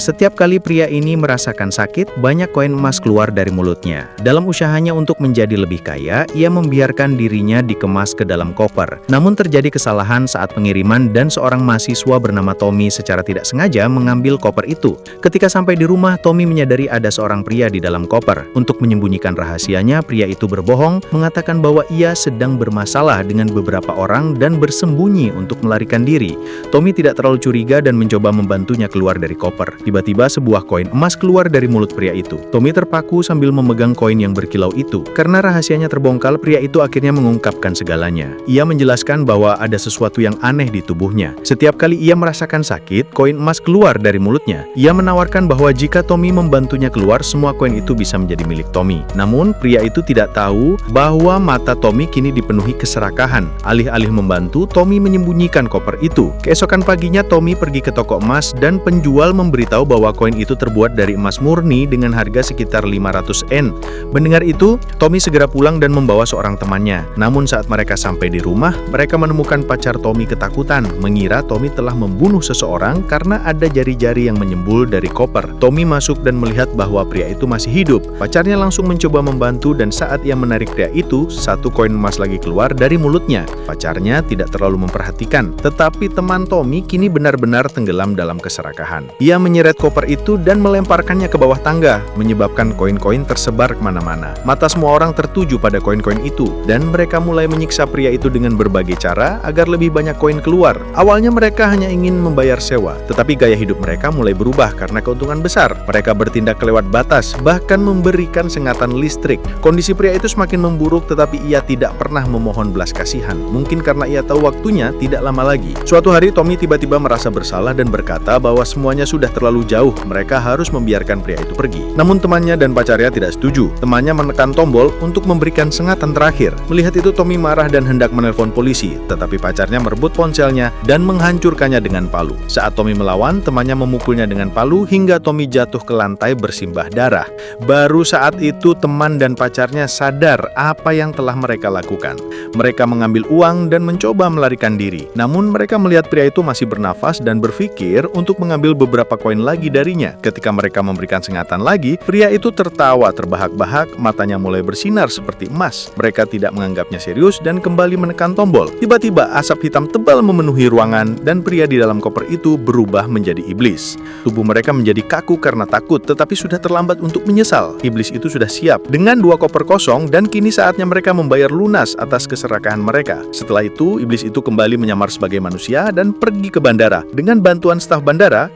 Setiap kali pria ini merasakan sakit, banyak koin emas keluar dari mulutnya. Dalam usahanya untuk menjadi lebih kaya, ia membiarkan dirinya dikemas ke dalam koper. Namun terjadi kesalahan saat pengiriman dan seorang mahasiswa bernama Tommy secara tidak sengaja mengambil koper itu. Ketika sampai di rumah, Tommy menyadari ada seorang pria di dalam koper. Untuk menyembunyikan rahasianya, pria itu berbohong, mengatakan bahwa ia sedang bermasalah dengan beberapa orang dan bersembunyi untuk melarikan diri. Tommy tidak terlalu curiga dan mencoba membantunya keluar dari koper. Tiba-tiba sebuah koin emas keluar dari mulut pria itu. Tommy terpaku sambil memegang koin yang berkilau itu. Karena rahasianya terbongkar, pria itu akhirnya mengungkapkan segalanya. Ia menjelaskan bahwa ada sesuatu yang aneh di tubuhnya. Setiap kali ia merasakan sakit, koin emas keluar dari mulutnya. Ia menawarkan bahwa jika Tommy membantunya keluar, semua koin itu bisa menjadi milik Tommy. Namun, pria itu tidak tahu bahwa mata Tommy kini dipenuhi keserakahan. Alih-alih membantu, Tommy menyembunyikan koper itu. Keesokan paginya, Tommy pergi ke toko emas dan penjual memberitahu bahwa koin itu terbuat dari emas murni dengan harga sekitar 500 Yen. Mendengar itu, Tommy segera pulang dan membawa seorang temannya. Namun saat mereka sampai di rumah, mereka menemukan pacar Tommy ketakutan, mengira Tommy telah membunuh seseorang karena ada jari-jari yang menyembul dari koper. Tommy masuk dan melihat bahwa pria itu masih hidup. Pacarnya langsung mencoba membantu dan saat ia menarik pria itu, satu koin emas lagi keluar dari mulutnya. Pacarnya tidak terlalu memperhatikan, tetapi teman Tommy kini benar-benar tenggelam dalam keserakahan. Ia menyeret koper itu dan melemparkannya ke bawah tangga, menyebabkan koin-koin tersebar kemana-mana. Mata semua orang tertuju pada koin-koin itu, dan mereka mulai menyiksa pria itu dengan berbagai cara agar lebih banyak koin keluar. Awalnya mereka hanya ingin membayar sewa, tetapi gaya hidup mereka mulai berubah karena keuntungan besar. Mereka bertindak kelewat batas, bahkan memberikan sengatan listrik. Kondisi pria itu semakin memburuk, tetapi ia tidak pernah memohon belas kasihan. Mungkin karena ia tahu waktunya tidak lama lagi. Suatu hari Tommy tiba-tiba merasa bersalah dan berkata bahwa semuanya sudah terlalu jauh, mereka harus membiarkan pria itu pergi. Namun temannya dan pacarnya tidak setuju. Temannya menekan tombol untuk memberikan sengatan terakhir. Melihat itu, Tommy marah dan hendak menelpon polisi, tetapi pacarnya merebut ponselnya dan menghancurkannya dengan palu. Saat Tommy melawan, temannya memukulnya dengan palu hingga Tommy jatuh ke lantai bersimbah darah. Baru saat itu teman dan pacarnya sadar apa yang telah mereka lakukan. Mereka mengambil uang dan mencoba melarikan diri. Namun mereka melihat pria itu masih bernafas dan berpikir untuk mengambil beberapa koin lagi darinya. Ketika mereka memberikan sengatan lagi, pria itu tertawa terbahak-bahak, matanya mulai bersinar seperti emas. Mereka tidak menganggapnya serius dan kembali menekan tombol. Tiba-tiba asap hitam tebal memenuhi ruangan dan pria di dalam koper itu berubah menjadi iblis. Tubuh mereka menjadi kaku karena takut, tetapi sudah terlambat untuk menyesal. Iblis itu sudah siap dengan 2 koper kosong dan kini saatnya mereka membayar lunas atas keserakahan mereka. Setelah itu, iblis itu kembali menyamar sebagai manusia dan pergi ke bandara. Dengan bantuan staf bandara,